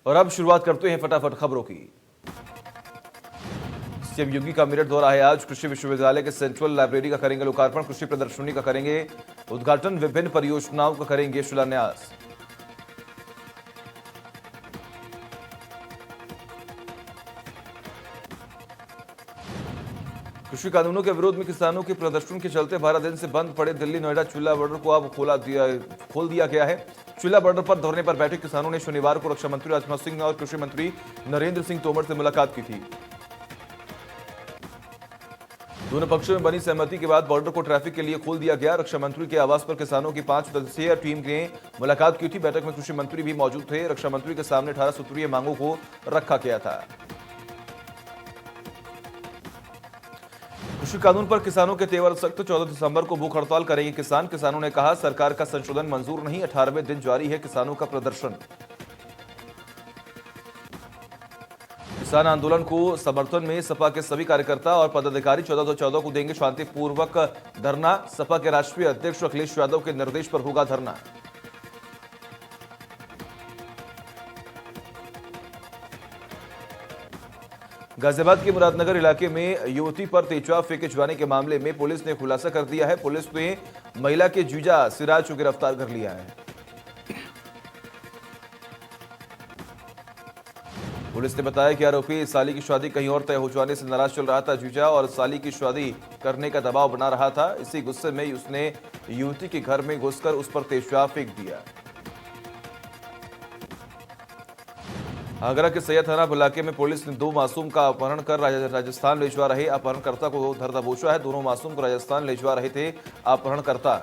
और अब शुरुआत करते हैं फटाफट खबरों की। सीएम योगी का मेरठ दौरा है आज। कृषि विश्वविद्यालय के सेंट्रल लाइब्रेरी का करेंगे लोकार्पण, कृषि प्रदर्शनी का करेंगे उद्घाटन, विभिन्न परियोजनाओं का करेंगे शिलान्यास। कृषि कानूनों के विरोध में किसानों के प्रदर्शन के चलते 12 दिन से बंद पड़े दिल्ली नोएडा चुल्ला बॉर्डर को अब खोल दिया गया है। चुल्ला बॉर्डर पर धरने पर बैठे किसानों ने शनिवार को रक्षा मंत्री राजनाथ सिंह और कृषि मंत्री नरेंद्र सिंह तोमर से मुलाकात की थी। दोनों पक्षों में बनी सहमति के बाद बॉर्डर को ट्रैफिक के लिए खोल दिया गया। रक्षा मंत्री के आवास पर किसानों की 5 सदस्यीय टीम ने मुलाकात की थी। बैठक में कृषि मंत्री भी मौजूद थे। रक्षा मंत्री के सामने 18 सूत्रीय मांगों को रखा गया था। कृषि कानून पर किसानों के तेवर सख्त, 14 दिसंबर को भूख हड़ताल करेंगे किसान। किसानों ने कहा सरकार का संशोधन मंजूर नहीं, 18वें दिन जारी है किसानों का प्रदर्शन। किसान आंदोलन को समर्थन में सपा के सभी कार्यकर्ता और पदाधिकारी 14 को देंगे शांतिपूर्वक धरना। सपा के राष्ट्रीय अध्यक्ष अखिलेश यादव के निर्देश पर होगा धरना। गाजियाबाद के मुरादनगर इलाके में युवती पर तेजवा फेंके जाने के मामले में पुलिस ने खुलासा कर दिया है। पुलिस ने महिला के जीजा सिराज को गिरफ्तार कर लिया है। पुलिस ने बताया कि आरोपी साली की शादी कहीं और तय हो जाने से नाराज चल रहा था। जीजा और साली की शादी करने का दबाव बना रहा था। इसी गुस्से में उसने युवती के घर में घुसकर उस पर तेजवा फेंक दिया। आगरा के सैयद थाना इलाके में पुलिस ने 2 मासूम का अपहरण कर राजस्थान ले जा रहे अपहरणकर्ता को धर दबोचा है। दोनों मासूम को राजस्थान ले जा रहे थे अपहरणकर्ता।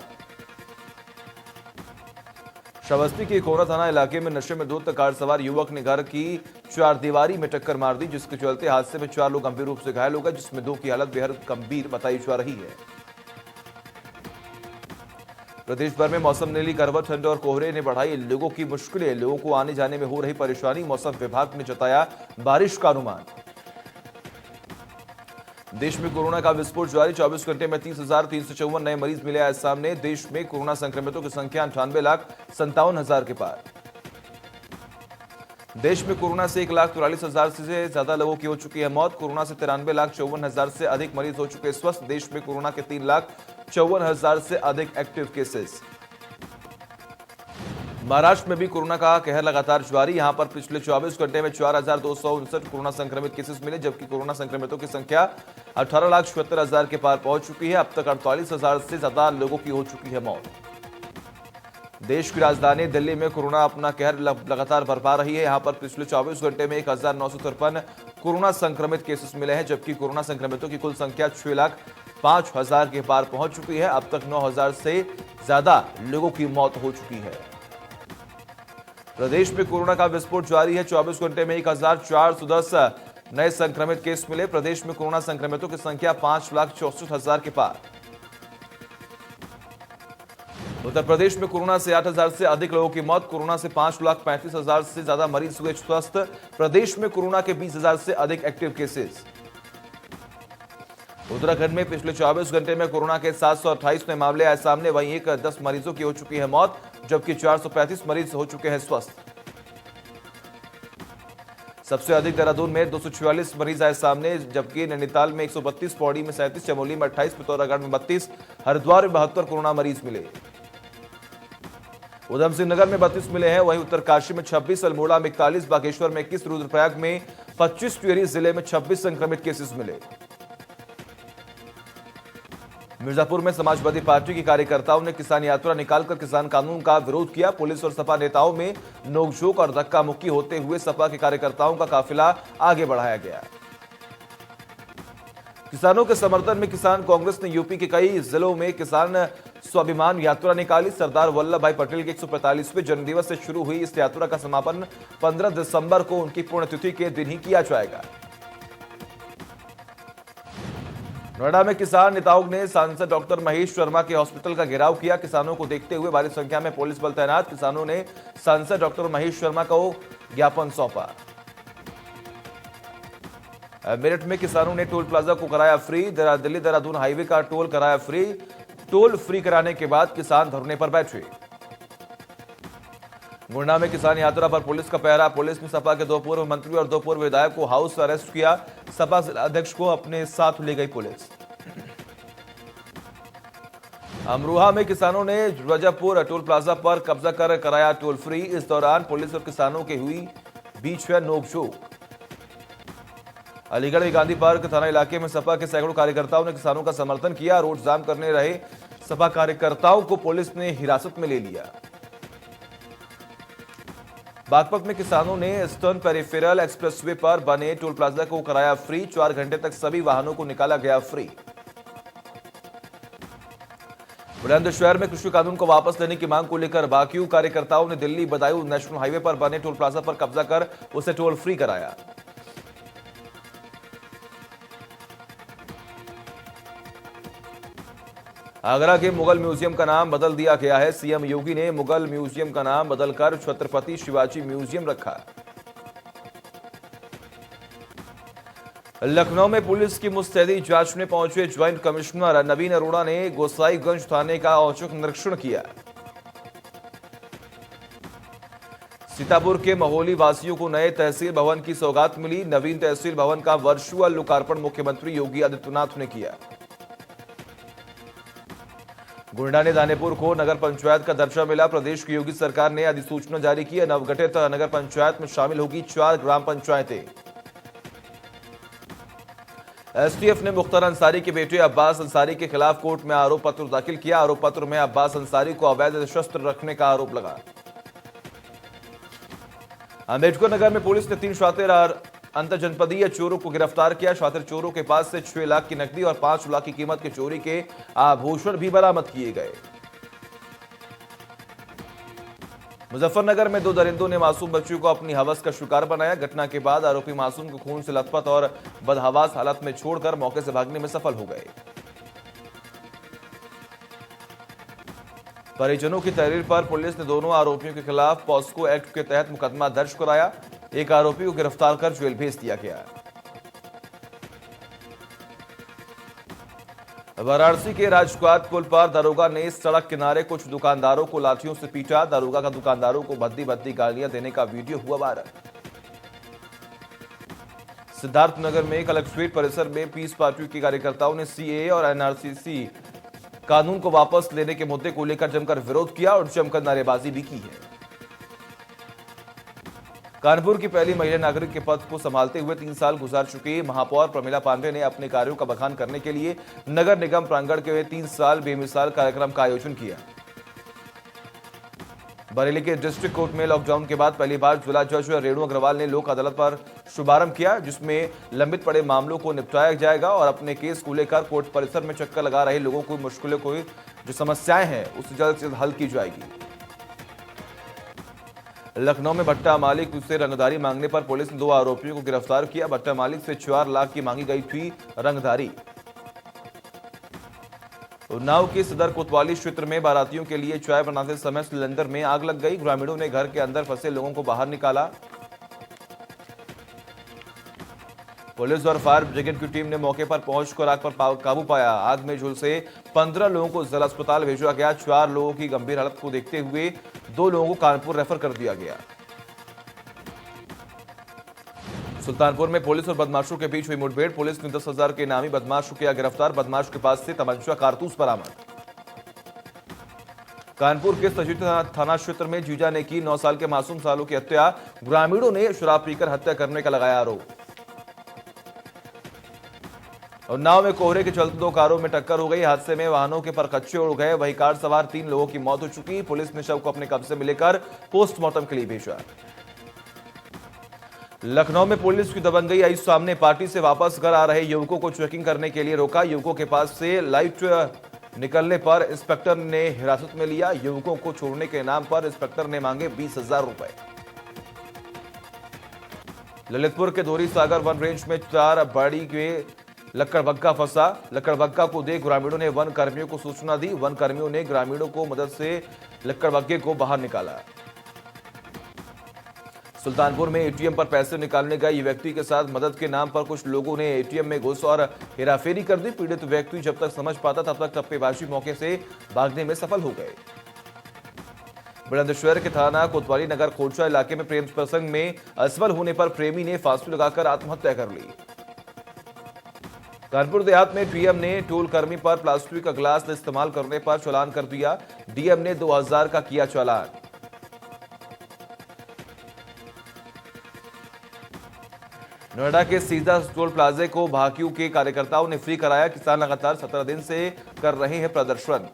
श्रावस्ती के कोरा थाना इलाके में नशे में धुत कार सवार युवक ने घर की 4 दीवारी में टक्कर मार दी, जिसके चलते हादसे में 4 लोग गंभीर रूप से घायल हो गए, जिसमें 2 की हालत बेहद गंभीर बताई जा रही है। प्रदेश भर में मौसम ने ली करवट, ठंड और कोहरे ने बढ़ाई लोगों की मुश्किलें। लोगों को आने जाने में हो रही परेशानी। मौसम विभाग ने जताया बारिश का अनुमान। देश में कोरोना का विस्फोट जारी। 24 घंटे में 30,354 नए मरीज मिले आज सामने। देश में कोरोना संक्रमितों की संख्या 98,57,000 के पार। देश में कोरोना से 1,44,000 से ज्यादा लोगों की हो चुकी है मौत। कोरोना से 93,54,000 से अधिक मरीज हो चुके स्वस्थ। देश में कोरोना के 3,54,000 से अधिक एक्टिव केसेस। महाराष्ट्र में भी कोरोना का कहर लगातार जारी। यहां पर पिछले 24 घंटे में 4,259 कोरोना संक्रमित केसेस मिले, जबकि कोरोना संक्रमितों की संख्या 18,76,000 के पार पहुंच चुकी है। अब तक 48,000 से ज्यादा लोगों की हो चुकी है मौत। देश की राजधानी दिल्ली में कोरोना अपना कहर लगातार बरपा रही है। यहां पर पिछले 24 घंटे में 1,953 कोरोना संक्रमित केसेस मिले हैं, जबकि कोरोना संक्रमितों की कुल संख्या 6,05,000 के पार पहुंच चुकी है। अब तक 9,000 से ज्यादा लोगों की मौत हो चुकी है। प्रदेश में कोरोना का विस्फोट जारी है। 24 घंटे में 1,410 नए संक्रमित केस मिले। प्रदेश में कोरोना संक्रमितों की संख्या 5,64,000 के पार। उत्तर प्रदेश में कोरोना से 8,000 से अधिक लोगों की मौत। कोरोना से 5,35,000 से ज्यादा मरीज हुए स्वस्थ। प्रदेश में कोरोना के 20,000 से अधिक एक्टिव केसेस। उत्तराखंड में पिछले 24 घंटे में कोरोना के 728 नए मामले आए सामने। वहीं 10 मरीजों की हो चुकी है मौत, जबकि 435 मरीज हो चुके हैं स्वस्थ। सबसे अधिक देहरादून में 244 मरीज आए सामने, जबकि नैनीताल में 132, पौड़ी में 37, चमोली में 28, पिथौरागढ़ में 32, हरिद्वार में 72 कोरोना मरीज मिले। उधम सिंह नगर में 32 मिले हैं। वहीं उत्तरकाशी में 26, अल्मोड़ा में 41, बागेश्वर में 21, रुद्रप्रयाग में 25, टिहरी जिले में 26 संक्रमित केसेस मिले। मिर्जापुर में समाजवादी पार्टी के कार्यकर्ताओं ने किसान यात्रा निकालकर किसान कानून का विरोध किया। पुलिस और सपा नेताओं में नोकझोंक और धक्का मुक्की होते हुए सपा के कार्यकर्ताओं का काफिला आगे बढ़ाया गया। किसानों के समर्थन में किसान कांग्रेस ने यूपी के कई जिलों में किसान स्वाभिमान यात्रा निकाली। सरदार वल्लभ भाई पटेल के 145वें जन्मदिवस से शुरू हुई इस यात्रा का समापन 15 दिसंबर को उनकी पुण्यतिथि के दिन ही किया जाएगा। नोएडा में किसान नेताओं ने सांसद डॉक्टर महेश शर्मा के हॉस्पिटल का घेराव किया। किसानों को देखते हुए भारी संख्या में पुलिस बल तैनात। किसानों ने सांसद डॉक्टर महेश शर्मा को ज्ञापन सौंपा। मेरठ में किसानों ने टोल प्लाजा को कराया फ्री। दिल्ली देहरादून हाईवे का टोल कराया फ्री। टोल फ्री कराने के बाद किसान धरने पर बैठे। गुंडा में किसान यात्रा पर पुलिस का पहरा। पुलिस ने सपा के 2 पूर्व मंत्री और 2 पूर्व विधायक को हाउस अरेस्ट किया। सपा जिला अध्यक्ष को अपने साथ ले गई पुलिस। अमरोहा में किसानों ने रजबपुर टोल प्लाजा पर कब्जा कर कराया टोल फ्री। इस दौरान पुलिस और किसानों की हुई बीच में नोकझोंक। अलीगढ़ में गांधी पार्क थाना इलाके में सपा के सैकड़ों कार्यकर्ताओं ने किसानों का समर्थन किया। रोड जाम करने रहे सपा कार्यकर्ताओं को पुलिस ने हिरासत में ले लिया। बागपत में किसानों ने ईस्टर्न पेरिफेरल एक्सप्रेसवे पर बने टोल प्लाजा को कराया फ्री। 4 घंटे तक सभी वाहनों को निकाला गया फ्री। बुलंदशहर में कृषि कानून को वापस लेने की मांग को लेकर बाकियों कार्यकर्ताओं ने दिल्ली बदायूं नेशनल हाईवे पर बने टोल प्लाजा पर कब्जा कर उसे टोल फ्री कराया। आगरा के मुगल म्यूजियम का नाम बदल दिया गया है। सीएम योगी ने मुगल म्यूजियम का नाम बदलकर छत्रपति शिवाजी म्यूजियम रखा। लखनऊ में पुलिस की मुस्तैदी जांचने पहुंचे ज्वाइंट कमिश्नर नवीन अरोड़ा ने गोसाईगंज थाने का औचक निरीक्षण किया। सीतापुर के महोली वासियों को नए तहसील भवन की सौगात मिली। नवीन तहसील भवन का वर्चुअल लोकार्पण मुख्यमंत्री योगी आदित्यनाथ ने किया। गोंडा ने दानेपुर को नगर पंचायत का दर्जा मिला। प्रदेश की योगी सरकार ने अधिसूचना जारी की। नवगठित नगर पंचायत में शामिल होगी 4 ग्राम पंचायतें। एसटीएफ ने मुख्तार अंसारी के बेटे अब्बास अंसारी के खिलाफ कोर्ट में आरोप पत्र दाखिल किया। आरोप पत्र में अब्बास अंसारी को अवैध शस्त्र रखने का आरोप लगा। अम्बेडकर नगर में पुलिस ने 3 शातिर और अंतरजनपदीय चोरों को गिरफ्तार किया। शातिर चोरों के पास से 6 लाख की नकदी और 5 लाख की कीमत के चोरी के आभूषण भी बरामद किए गए। मुजफ्फरनगर में 2 दरिंदों ने मासूम बच्चों को अपनी हवस का शिकार बनाया। घटना के बाद आरोपी मासूम को खून से लथपथ और बदहवास हालत में छोड़कर मौके से भागने में सफल हो गए। परिजनों की तहरीर पर पुलिस ने दोनों आरोपियों के खिलाफ पॉस्को एक्ट के तहत मुकदमा दर्ज कराया। एक आरोपी को गिरफ्तार कर जेल भेज दिया गया। वाराणसी के राजघाट पुल पर दरोगा ने सड़क किनारे कुछ दुकानदारों को लाठियों से पीटा। दरोगा का दुकानदारों को भद्दी भद्दी गालियां देने का वीडियो हुआ वायरल। सिद्धार्थनगर में कलेक्ट्रेट परिसर में पीस पार्टी के कार्यकर्ताओं ने सीएए और एनआरसी कानून को वापस लेने के मुद्दे को लेकर जमकर विरोध किया और जमकर नारेबाजी भी की है। कानपुर की पहली महिला नागरिक के पद को संभालते हुए 3 साल गुजार चुकी महापौर प्रमिला पांडे ने अपने कार्यों का बखान करने के लिए नगर निगम प्रांगण के 3 साल बेमिसाल कार्यक्रम का आयोजन किया। बरेली के डिस्ट्रिक्ट कोर्ट में लॉकडाउन के बाद पहली बार जिला जज रेणु अग्रवाल ने लोक अदालत पर शुभारंभ किया, जिसमें लंबित पड़े मामलों को निपटाया जाएगा और अपने केस को लेकर कोर्ट परिसर में चक्कर लगा रहे लोगों को मुश्किलों को जो समस्याएं हैं उसे जल्द से जल्द हल की जाएगी। लखनऊ में भट्टा मालिक से रंगदारी मांगने पर पुलिस ने 2 आरोपियों को गिरफ्तार किया। भट्टा मालिक से 4 लाख की मांगी गई थी रंगदारी। उन्नाव के सदर कोतवाली क्षेत्र में बारातियों के लिए चाय बनाते समय सिलेंडर में आग लग गई। ग्रामीणों ने घर के अंदर फंसे लोगों को बाहर निकाला। पुलिस और फायर ब्रिगेड की टीम ने मौके पर पहुंचकर आग पर काबू पाया। आग में झुलसे 15 लोगों को जिला अस्पताल भेजा गया। 4 लोगों की गंभीर हालत को देखते हुए 2 लोगों को कानपुर रेफर कर दिया गया। सुल्तानपुर में पुलिस और बदमाशों के बीच हुई मुठभेड़। पुलिस ने 10,000 के इनामी बदमाश को किया गिरफ्तार। बदमाश के पास से तमंचा कारतूस बरामद। कानपुर के सजीत थाना क्षेत्र में जीजा ने की 9 साल के मासूम सालों की हत्या। ग्रामीणों ने शराब पीकर हत्या करने का लगाया आरोप। उन्नाव में कोहरे के चलते 2 कारों में टक्कर हो गई। हादसे में वाहनों के परखच्चे उड़ गए। वहीं कार सवार 3 लोगों की मौत हो चुकी। पुलिस ने शव को अपने कब्जे में लेकर पोस्टमार्टम के लिए भेजा। लखनऊ में पुलिस की दबंगई आई सामने। पार्टी से वापस घर आ रहे युवकों को चेकिंग करने के लिए रोका। युवकों के पास से लाइट निकलने पर इंस्पेक्टर ने हिरासत में लिया। युवकों को छोड़ने के नाम पर इंस्पेक्टर ने मांगे 20,000 रुपए। ललितपुर के धोरी सागर वन रेंज में 4 बाड़ी के लक्कड़बग्गा फंसा। लक्कड़बग्गा को देख ग्रामीणों ने वन कर्मियों को सूचना दी। वन कर्मियों ने ग्रामीणों को मदद से लक्कड़बग्गे को बाहर निकाला। सुल्तानपुर में एटीएम पर पैसे निकालने गए व्यक्ति के साथ मदद के नाम पर कुछ लोगों ने एटीएम में घुस और हेराफेरी कर दी। पीड़ित व्यक्ति जब तक समझ पाता तब तक टप्पेबाजी मौके से भागने में सफल हो गए। बुलंदशहर के थाना कोतवाली नगर खोरचा इलाके में प्रेम प्रसंग में असफल होने पर प्रेमी ने फांसी लगाकर आत्महत्या कर ली। कानपुर देहात में डीएम ने टोल कर्मी पर प्लास्टिक का गिलास इस्तेमाल करने पर चालान कर दिया। डीएम ने 2000 का किया चालान। नोएडा के सीधा टोल प्लाजे को भाकियू के कार्यकर्ताओं ने फ्री कराया। किसान लगातार 17 दिन से कर रहे हैं प्रदर्शन।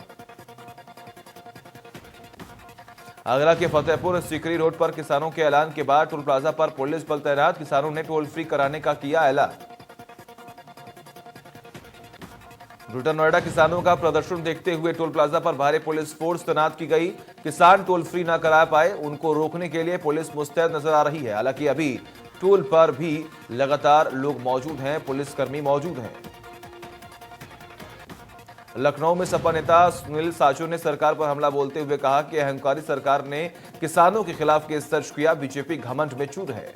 आगरा के फतेहपुर सीकरी रोड पर किसानों के ऐलान के बाद टोल प्लाजा पर पुलिस बल तैनात। किसानों ने टोल फ्री कराने का किया ऐलान। ग्रेटर नोएडा किसानों का प्रदर्शन देखते हुए टोल प्लाजा पर भारी पुलिस फोर्स तैनात की गई। किसान टोल फ्री न करा पाए, उनको रोकने के लिए पुलिस मुस्तैद नजर आ रही है। हालांकि अभी टोल पर भी लगातार लोग मौजूद हैं, पुलिसकर्मी मौजूद हैं। लखनऊ में सपा नेता सुनील साचो ने सरकार पर हमला बोलते हुए कहा कि अहंकारी सरकार ने किसानों के खिलाफ केस दर्ज किया। बीजेपी घमंड में चूर है।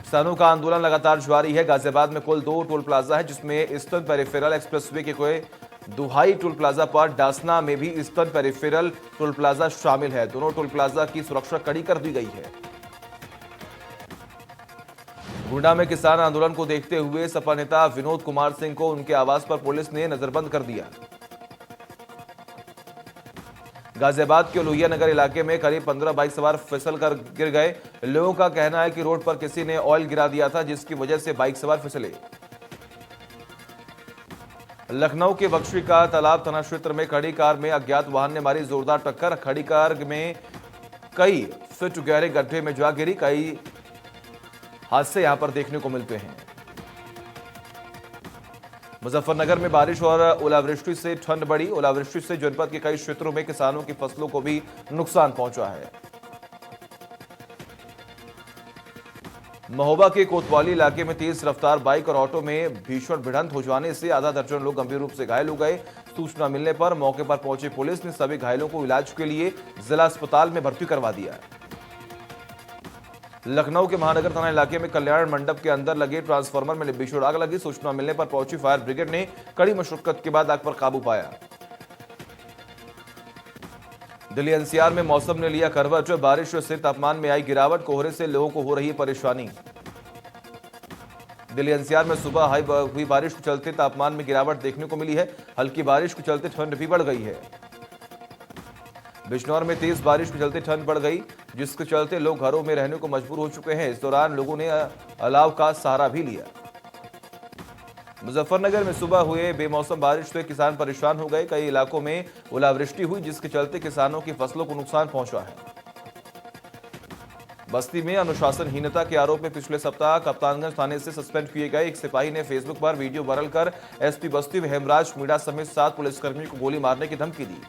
किसानों का आंदोलन लगातार जारी है। गाजियाबाद में कुल 2 टोल प्लाजा है, जिसमें ईस्टर्न पेरिफेरल एक्सप्रेसवे के कोई दुहाई टोल प्लाजा पर डासना में भी ईस्टर्न पेरिफेरल टोल प्लाजा शामिल है। दोनों टोल प्लाजा की सुरक्षा कड़ी कर दी गई है। गोंडा में किसान आंदोलन को देखते हुए सपा नेता विनोद कुमार सिंह को उनके आवास पर पुलिस ने नजरबंद कर दिया। गाजियाबाद के लोहिया नगर इलाके में करीब 15 बाइक सवार फिसल कर गिर गए। लोगों का कहना है कि रोड पर किसी ने ऑयल गिरा दिया था, जिसकी वजह से बाइक सवार फिसले। लखनऊ के बख्शी का तालाब थाना क्षेत्र में खड़ी कार में अज्ञात वाहन ने मारी जोरदार टक्कर। खड़ी कार में कई फीट गहरे गड्ढे में जा गिरी। कई हादसे यहां पर देखने को मिलते हैं। मुजफ्फरनगर में बारिश और ओलावृष्टि से ठंड बढ़ी। ओलावृष्टि से जनपद के कई क्षेत्रों में किसानों की फसलों को भी नुकसान पहुंचा है। महोबा के कोतवाली इलाके में तेज रफ्तार बाइक और ऑटो में भीषण भिड़ंत हो जाने से आधा दर्जन लोग गंभीर रूप से घायल हो गए। सूचना मिलने पर मौके पर पहुंची पुलिस ने सभी घायलों को इलाज के लिए जिला अस्पताल में भर्ती करवा दिया। लखनऊ के महानगर थाना इलाके में कल्याण मंडप के अंदर लगे ट्रांसफार्मर में भीषण आग लगी। सूचना मिलने पर पहुंची फायर ब्रिगेड ने कड़ी मशक्कत के बाद आग पर काबू पाया। दिल्ली एनसीआर में मौसम ने लिया करवट। बारिश से तापमान में आई गिरावट। कोहरे से लोगों को हो रही है परेशानी। दिल्ली एनसीआर में सुबह हुई बारिश के चलते तापमान में गिरावट देखने को मिली है। हल्की बारिश के चलते ठंड भी बढ़ गई है। बिजनौर में तेज बारिश के चलते ठंड बढ़ गई, जिसके चलते लोग घरों में रहने को मजबूर हो चुके हैं। इस दौरान लोगों ने अलाव का सहारा भी लिया। मुजफ्फरनगर में सुबह हुए बेमौसम बारिश से किसान परेशान हो गए। कई इलाकों में ओलावृष्टि हुई, जिसके चलते किसानों की फसलों को नुकसान पहुंचा है। बस्ती में अनुशासनहीनता के आरोप में पिछले सप्ताह कप्तानगंज थाने से सस्पेंड किए गए एक सिपाही ने फेसबुक पर वीडियो वायरल कर एसपी बस्ती हेमराज मीणा समेत 7 पुलिसकर्मियों को गोली मारने की धमकी दी।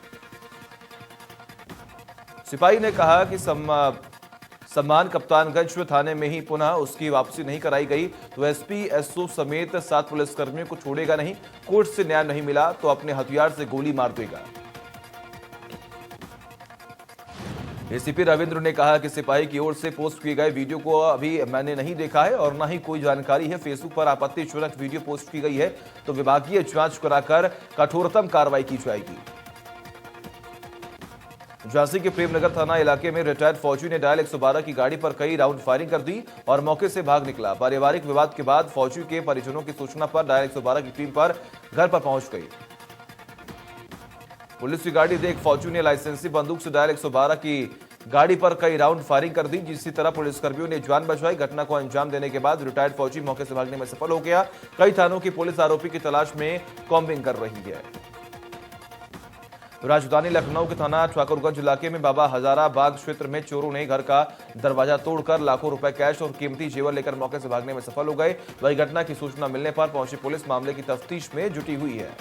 सिपाही ने कहा कि सम्मान कप्तानगंज थाने में ही पुनः उसकी वापसी नहीं कराई गई तो एसपी एसओ समेत 7 पुलिसकर्मियों को छोड़ेगा नहीं। कोर्ट से न्याय नहीं मिला तो अपने हथियार से गोली मार देगा। एसीपी रविंद्र ने कहा कि सिपाही की ओर से पोस्ट किए गए वीडियो को अभी मैंने नहीं देखा है और न ही कोई जानकारी है। फेसबुक पर आपत्तिजनक वीडियो पोस्ट की गई है तो विभागीय जांच कराकर कठोरतम कार्रवाई की जाएगी। झांसी के प्रेमनगर थाना इलाके में रिटायर्ड फौजी ने डायल 112 की गाड़ी पर कई राउंड फायरिंग कर दी और मौके से भाग निकला। पारिवारिक विवाद के बाद फौजी के परिजनों की सूचना पर डायल 112 की टीम पर घर पर पहुंच गई। पुलिस की गाड़ी देख फौजी ने लाइसेंसी बंदूक से डायल 112 की गाड़ी पर कई राउंड फायरिंग कर दी। जिस तरह पुलिसकर्मियों ने जान बचाई। घटना को अंजाम देने के बाद रिटायर्ड फौजी मौके से भागने में सफल हो गया। कई थानों की पुलिस आरोपी की तलाश में कॉम्बिंग कर रही है। राजधानी लखनऊ के थाना ठाकुरगंज इलाके में बाबा हजारा बाग क्षेत्र में चोरों ने घर का दरवाजा तोड़कर लाखों रुपए कैश और कीमती जेवर लेकर मौके से भागने में सफल हो गए। वही घटना की सूचना मिलने पर पहुंची पुलिस मामले की तफ्तीश में जुटी हुई है।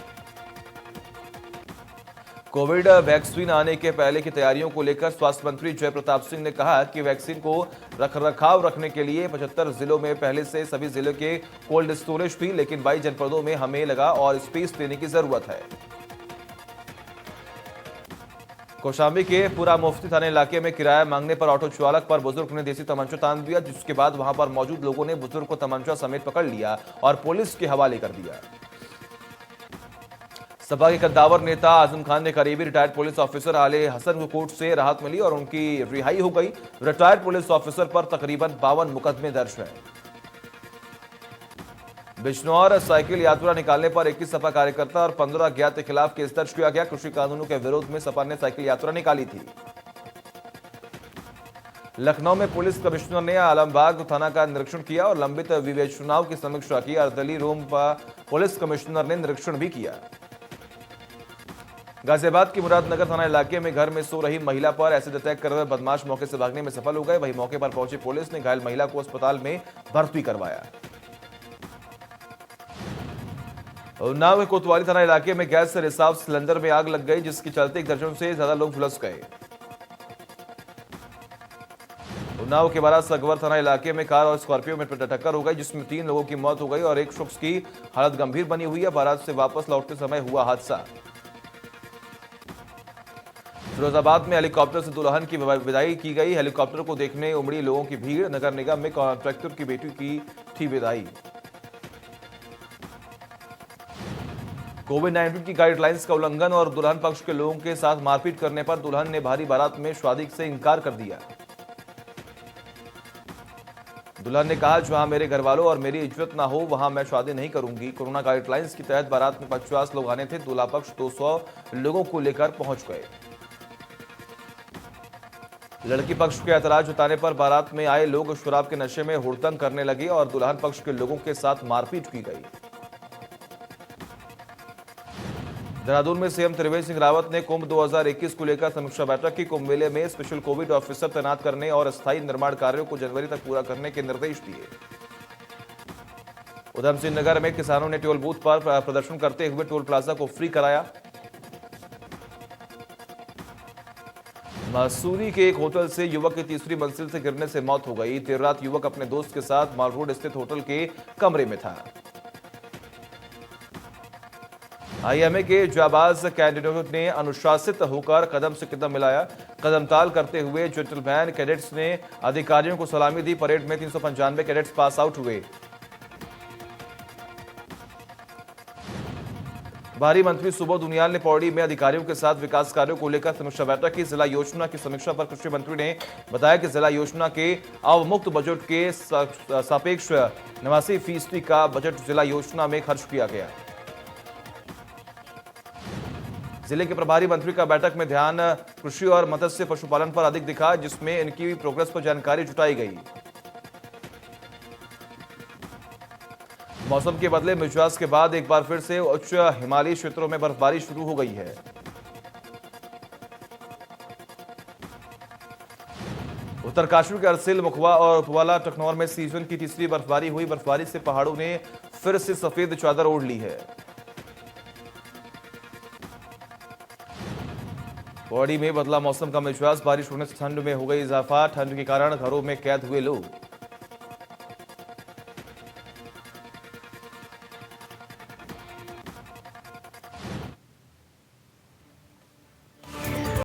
कोविड वैक्सीन आने के पहले की तैयारियों को लेकर स्वास्थ्य मंत्री जय प्रताप सिंह ने कहा कि वैक्सीन को रखरखाव रखने के लिए 75 जिलों में पहले से सभी जिलों के कोल्ड स्टोरेज थी, लेकिन 22 जनपदों में हमें लगा और स्पेस देने की जरूरत है। कौशाम्बी के पूरा मुफ्ती थाने इलाके में किराया मांगने पर ऑटो चालक पर बुजुर्ग ने देसी तमंचा तान दिया, जिसके बाद वहां पर मौजूद लोगों ने बुजुर्ग को तमंचा समेत पकड़ लिया और पुलिस के हवाले कर दिया। सपा के कद्दावर नेता आजम खान ने करीबी रिटायर्ड पुलिस ऑफिसर आले हसन को कोर्ट से राहत मिली और उनकी रिहाई हो गई। रिटायर्ड पुलिस ऑफिसर पर तकरीबन 52 मुकदमे दर्ज हैं। बिजनौर साइकिल यात्रा निकालने पर 21 सपा कार्यकर्ता और 15 अज्ञात के खिलाफ केस दर्ज किया गया। कृषि कानूनों के विरोध में सपा ने साइकिल यात्रा निकाली थी। लखनऊ में पुलिस कमिश्नर ने आलमबाग थाना का निरीक्षण किया और लंबित विवेचनाओं की समीक्षा की। अर्दली रूम पुलिस कमिश्नर ने निरीक्षण भी किया। गाजियाबाद की मुरादनगर थाना इलाके में घर में सो रही महिला पर एसिड अटैक कर रहे बदमाश मौके से भागने में सफल हो गए। वहीं मौके पर पहुंची पुलिस ने घायल महिला को अस्पताल में भर्ती करवाया। उन्नाव के कोतवाली थाना इलाके में गैस से रिसाव सिलेंडर में आग लग गई, जिसके चलते 1 दर्जन से ज्यादा लोग झुलस गए। उन्नाव के बारात सगवर थाना इलाके में कार और स्कॉर्पियो में टक्कर हो गई, जिसमें 3 लोगों की मौत हो गई और एक शख्स की हालत गंभीर बनी हुई है। बारात से वापस लौटते समय हुआ हादसा। फिरोजाबाद में हेलीकॉप्टर से दुल्हन की विदाई की गई। हेलीकॉप्टर को देखने उमड़ी लोगों की भीड़। नगर निगम में कॉन्ट्रैक्टर की बेटी की थी विदाई। कोविड-19 की गाइडलाइंस का उल्लंघन और दुल्हन पक्ष के लोगों के साथ मारपीट करने पर दुल्हन ने भारी बारात में शादी से इनकार कर दिया। दुल्हन ने कहा, जहां मेरे घर वालों और मेरी इज्जत ना हो वहां मैं शादी नहीं करूंगी। कोरोना गाइडलाइंस के तहत बारात में 50 लोग आने थे। दूल्हा पक्ष 200 लोगों को लेकर पहुंच गए। लड़की पक्ष के ऐतराज जताने पर बारात में आए लोग शराब के नशे में हुड़दंग करने लगे और दुल्हन पक्ष के लोगों के साथ मारपीट की गई। देहरादून में सीएम त्रिवेंद्र सिंह रावत ने कुंभ 2021 को लेकर समीक्षा बैठक की। कुंभ मेले में स्पेशल कोविड ऑफिसर तैनात करने और स्थायी निर्माण कार्यों को जनवरी तक पूरा करने के निर्देश दिए। उधम सिंह नगर में किसानों ने टोल बूथ पर प्रदर्शन करते हुए टोल प्लाजा को फ्री कराया। मसूरी के एक होटल से युवक की तीसरी मंजिल से गिरने से मौत हो गई। देर रात युवक अपने दोस्त के साथ माल रोड स्थित होटल के कमरे में था। आईएमए के जाबाज कैंडिडेट ने अनुशासित होकर कदम से कदम मिलाया। कदमताल करते हुए जेंटलमैन कैडेट्स ने अधिकारियों को सलामी दी। परेड में 395 कैडेट्स पास आउट हुए। भारी मंत्री सुबोध उनियाल ने पौड़ी में अधिकारियों के साथ विकास कार्यों को लेकर समीक्षा बैठक की। जिला योजना की समीक्षा पर कृषि मंत्री ने बताया कि जिला योजना के अवमुक्त बजट के सापेक्ष 89% का बजट जिला योजना में खर्च किया गया। जिले के प्रभारी मंत्री का बैठक में ध्यान कृषि और मत्स्य पशुपालन पर अधिक दिखा, जिसमें इनकी प्रोग्रेस पर जानकारी जुटाई गई। मौसम के बदले मिजाज के बाद एक बार फिर से उच्च हिमालयी क्षेत्रों में बर्फबारी शुरू हो गई है। उत्तरकाशी के अरसिल, मुखवा और उपवाला टकनौर में सीजन की तीसरी बर्फबारी हुई। बर्फबारी से पहाड़ों ने फिर से सफेद चादर ओढ़ ली है। पौड़ी में बदला मौसम का मिजाज। बारिश होने से ठंड में हो गई इजाफा। ठंड के कारण घरों में कैद हुए लोग।